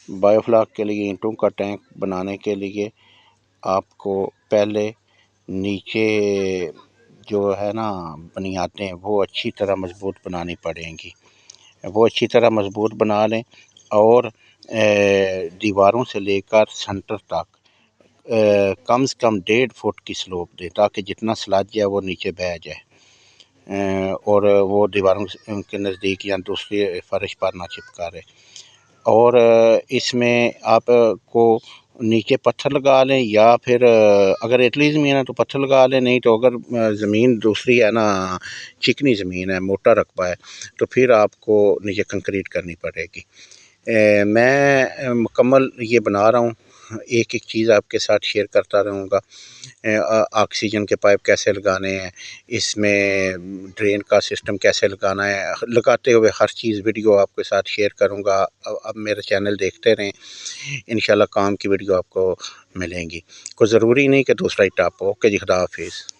Bio flock کے لیے اینٹوں کا ٹینک بنانے کے لیے آپ کو پہلے نیچے جو ہے نا بنیادیں وہ اچھی طرح مضبوط بنانی پڑیں گی، وہ اچھی طرح مضبوط بنا لیں، اور دیواروں سے لے کر سنٹر تک کم سے کم 1.5 فٹ کی سلوپ دے، تاکہ جتنا سلج ہے وہ نیچے بہہ جائے اور وہ دیواروں کے نزدیک یا دوسری فرش پر نہ چپکا رہے۔ اور اس میں آپ کو نیچے پتھر لگا لیں، یا پھر اگر اتلی زمین ہے تو پتھر لگا لیں، نہیں تو اگر زمین دوسری ہے نا چکنی زمین ہے، موٹا رقبہ ہے، تو پھر آپ کو نیچے کنکریٹ کرنی پڑے گی۔ میں مکمل یہ بنا رہا ہوں، ایک ایک چیز آپ کے ساتھ شیئر کرتا رہوں گا۔ آکسیجن کے پائپ کیسے لگانے ہیں، اس میں ڈرین کا سسٹم کیسے لگانا ہے، لگاتے ہوئے ہر چیز ویڈیو آپ کے ساتھ شیئر کروں گا۔ اب میرا چینل دیکھتے رہیں، انشاءاللہ کام کی ویڈیو آپ کو ملیں گی، کوئی ضروری نہیں کہ دوسرا ہی ٹاپ ہو۔ اوکے جی، خدا حافظ۔